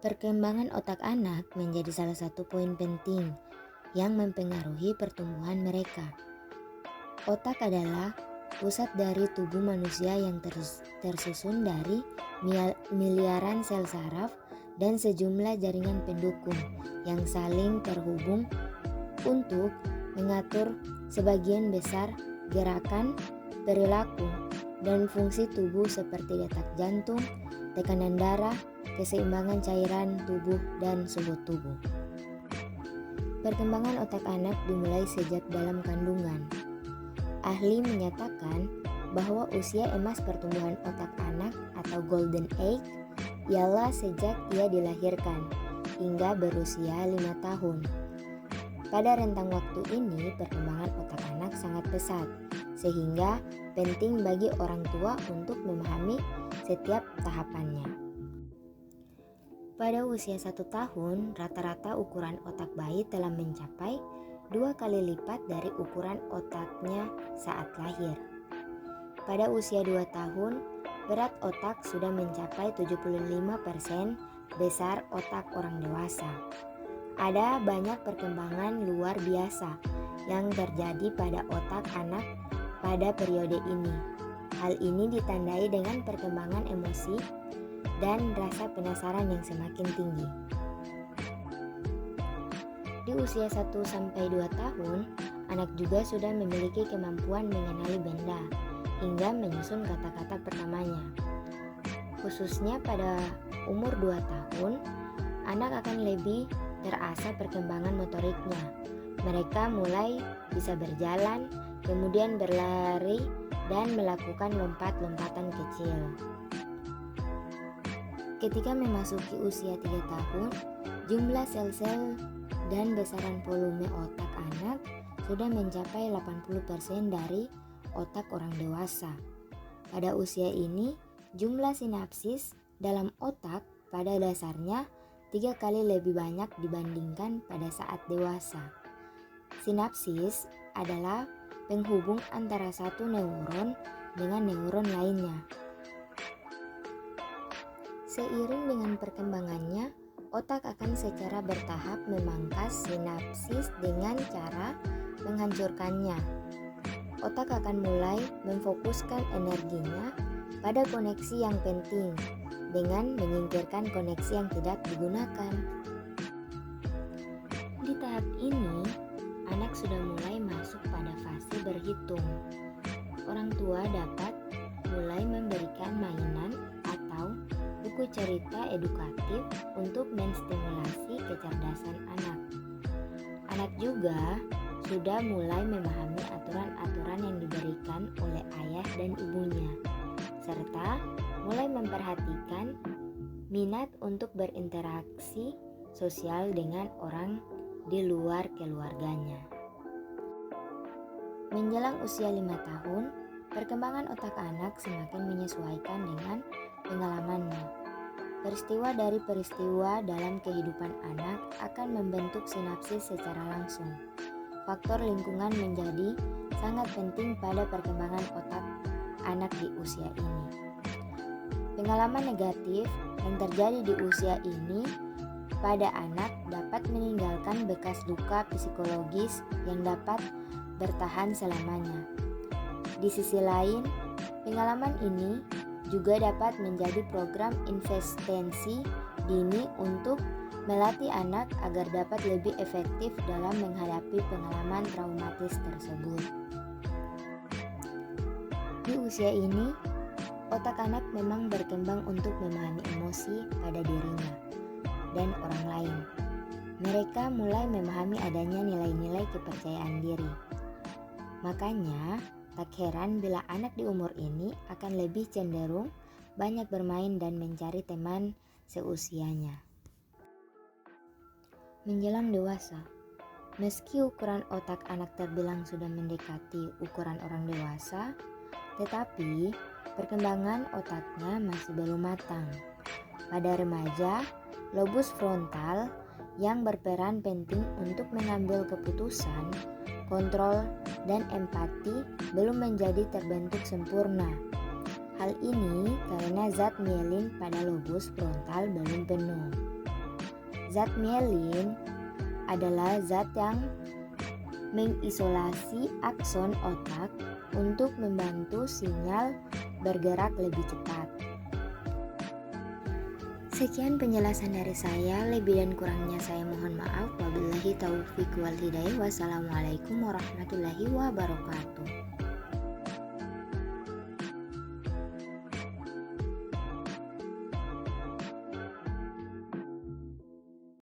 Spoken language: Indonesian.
Perkembangan otak anak menjadi salah satu poin penting yang mempengaruhi pertumbuhan mereka. Otak adalah pusat dari tubuh manusia yang tersusun dari miliaran sel saraf dan sejumlah jaringan pendukung yang saling terhubung untuk mengatur sebagian besar gerakan, perilaku, dan fungsi tubuh seperti detak jantung, tekanan darah, keseimbangan cairan tubuh, dan suhu tubuh. Perkembangan otak anak dimulai sejak dalam kandungan. Ahli menyatakan bahwa usia emas pertumbuhan otak anak atau golden age ialah sejak ia dilahirkan hingga berusia 5 tahun. Pada rentang waktu ini, perkembangan otak anak sangat pesat, sehingga penting bagi orang tua untuk memahami setiap tahapannya. Pada usia 1 tahun, rata-rata ukuran otak bayi telah mencapai 2 kali lipat dari ukuran otaknya saat lahir. Pada usia 2 tahun, berat otak sudah mencapai 75% besar otak orang dewasa. Ada banyak perkembangan luar biasa yang terjadi pada otak anak pada periode ini. Hal ini ditandai dengan perkembangan emosi dan rasa penasaran yang semakin tinggi. Di usia 1-2 tahun, anak juga sudah memiliki kemampuan mengenali benda hingga menyusun kata-kata pertamanya. Khususnya pada umur 2 tahun, anak akan lebih terasa perkembangan motoriknya. Mereka mulai bisa berjalan, kemudian berlari, dan melakukan lompat-lompatan kecil. Ketika memasuki usia 3 tahun, jumlah sel-sel dan besaran volume otak anak sudah mencapai 80% dari otak orang dewasa. Pada usia ini, jumlah sinapsis dalam otak pada dasarnya 3 kali lebih banyak dibandingkan pada saat dewasa. Sinapsis adalah penghubung antara satu neuron dengan neuron lainnya. Seiring dengan perkembangannya, otak akan secara bertahap memangkas sinapsis dengan cara menghancurkannya. Otak akan mulai memfokuskan energinya pada koneksi yang penting dengan menyingkirkan koneksi yang tidak digunakan. Di tahap ini, anak sudah mulai masuk pada fase berhitung. Orang tua dapat mulai memberikan mainan atau buku cerita edukatif untuk menstimulasi kecerdasan anak. Anak juga sudah mulai memahami aturan-aturan yang diberikan oleh ayah dan ibunya, serta mulai memperhatikan minat untuk berinteraksi sosial dengan orang di luar keluarganya. Menjelang usia 5 tahun, perkembangan otak anak semakin menyesuaikan dengan pengalamannya. Peristiwa dari peristiwa dalam kehidupan anak akan membentuk sinapsis secara langsung. Faktor lingkungan menjadi sangat penting pada perkembangan otak anak di usia ini. Pengalaman negatif yang terjadi di usia ini pada anak dapat meninggalkan bekas luka psikologis yang dapat bertahan selamanya. Di sisi lain, pengalaman ini juga dapat menjadi program investasi dini untuk melatih anak agar dapat lebih efektif dalam menghadapi pengalaman traumatis tersebut. Di usia ini, otak anak memang berkembang untuk memahami emosi pada dirinya dan orang lain. Mereka mulai memahami adanya nilai-nilai kepercayaan diri. Makanya, tak heran bila anak di umur ini akan lebih cenderung banyak bermain dan mencari teman seusianya. Menjelang dewasa, meski ukuran otak anak terbilang sudah mendekati ukuran orang dewasa, tetapi perkembangan otaknya masih belum matang. Pada remaja, lobus frontal yang berperan penting untuk mengambil keputusan, kontrol, dan empati belum menjadi terbentuk sempurna. Hal ini karena zat mielin pada lobus frontal belum penuh. Zat mielin adalah zat yang mengisolasi akson otak untuk membantu sinyal bergerak lebih cepat. Sekian penjelasan dari saya, lebih dan kurangnya saya mohon maaf. Wabillahi taufiq wal hidayah. Wassalamualaikum warahmatullahi wabarakatuh.